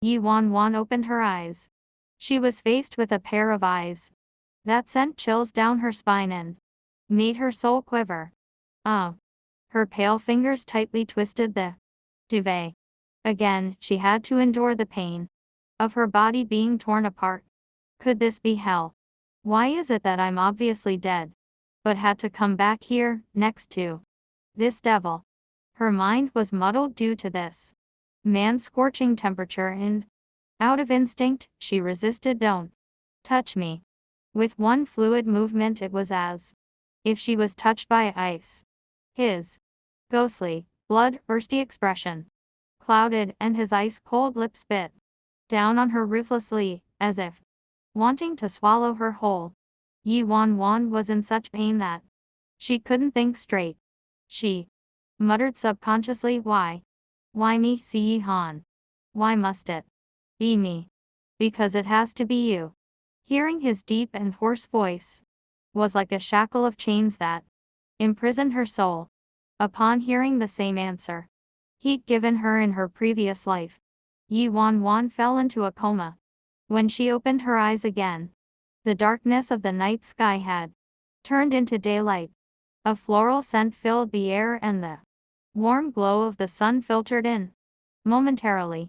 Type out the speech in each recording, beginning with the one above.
Wan Wan opened her eyes. She was faced with a pair of eyes that sent chills down her spine and made her soul quiver. Ah! Her pale fingers tightly twisted the duvet. Again, she had to endure the pain of her body being torn apart. Could this be hell? Why is it that I'm obviously dead, but had to come back here, next to this devil? Her mind was muddled due to this man's scorching temperature and, out of instinct, she resisted. Don't touch me. With one fluid movement it was as if she was touched by ice. His ghostly, blood-thirsty expression clouded and his ice-cold lips bit down on her ruthlessly, as if wanting to swallow her whole. Wan Wan was in such pain that she couldn't think straight. She muttered subconsciously, why? Why me, Si Han? Why must it be me? Because it has to be you. Hearing his deep and hoarse voice was like a shackle of chains that imprisoned her soul. Upon hearing the same answer he'd given her in her previous life, Wan Wan fell into a coma. When she opened her eyes again, the darkness of the night sky had turned into daylight. A floral scent filled the air and the warm glow of the sun filtered in, momentarily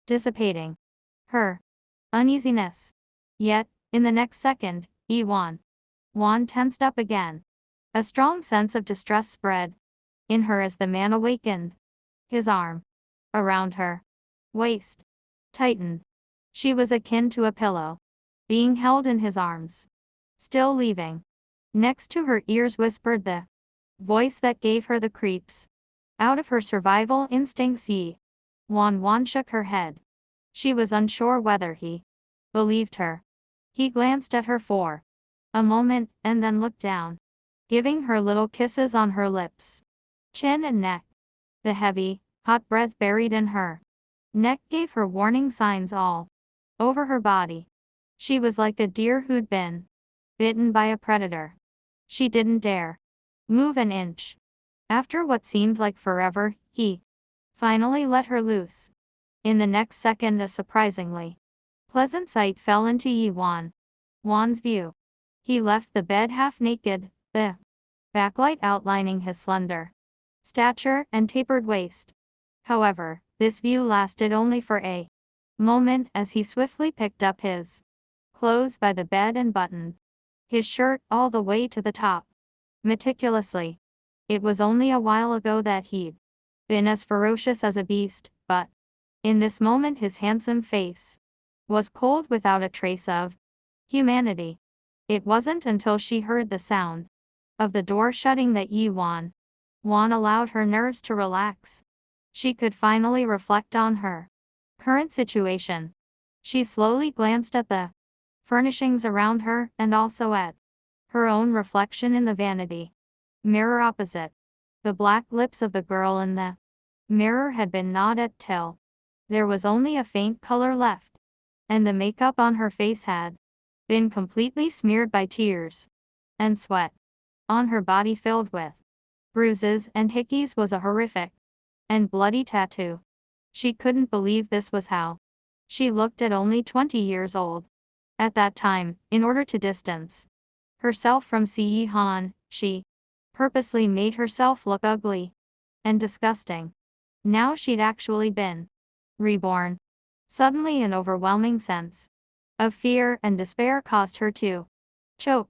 dissipating her uneasiness. Yet, in the next second, Wan Wan tensed up again. A strong sense of distress spread in her as the man awakened. His arm around her waist tightened. She was akin to a pillow being held in his arms, still leaving. Next to her ears whispered the voice that gave her the creeps. Out of her survival instincts, Wan Wan shook her head. She was unsure whether he believed her. He glanced at her for a moment and then looked down, giving her little kisses on her lips, chin and neck. The heavy, hot breath buried in her neck gave her warning signs all over her body. She was like a deer who'd been bitten by a predator. She didn't dare move an inch. After what seemed like forever, he finally let her loose. In the next second, a surprisingly pleasant sight fell into Wan Wan's view. He left the bed half naked, the backlight outlining his slender stature and tapered waist. However, this view lasted only for a moment as he swiftly picked up his clothes by the bed and buttoned his shirt all the way to the top, meticulously. It was only a while ago that he'd been as ferocious as a beast, but in this moment his handsome face was cold without a trace of humanity. It wasn't until she heard the sound of the door shutting that Wan Wan allowed her nerves to relax. She could finally reflect on her current situation. She slowly glanced at the furnishings around her and also at her own reflection in the vanity mirror opposite. The black lips of the girl in the mirror had been gnawed at till there was only a faint color left, and the makeup on her face had been completely smeared by tears and sweat. On her body filled with bruises and hickeys was a horrific and bloody tattoo. She couldn't believe this was how she looked at only 20 years old. At that time, in order to distance herself from Si Han, she purposely made herself look ugly and disgusting. Now she'd actually been reborn. Suddenly an overwhelming sense of fear and despair caused her to choke.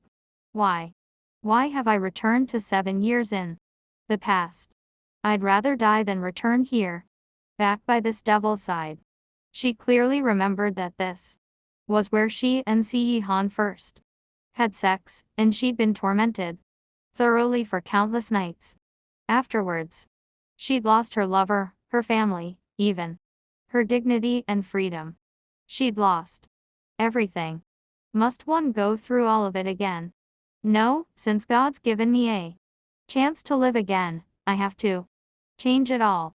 Why? Why have I returned to 7 years in the past? I'd rather die than return here, back by this devil's side. She clearly remembered that this was where she and Si Han first had sex, and she'd been tormented thoroughly for countless nights. Afterwards, she'd lost her lover, her family, even her dignity and freedom. She'd lost everything. Must one go through all of it again? No, since God's given me a chance to live again, I have to change it all.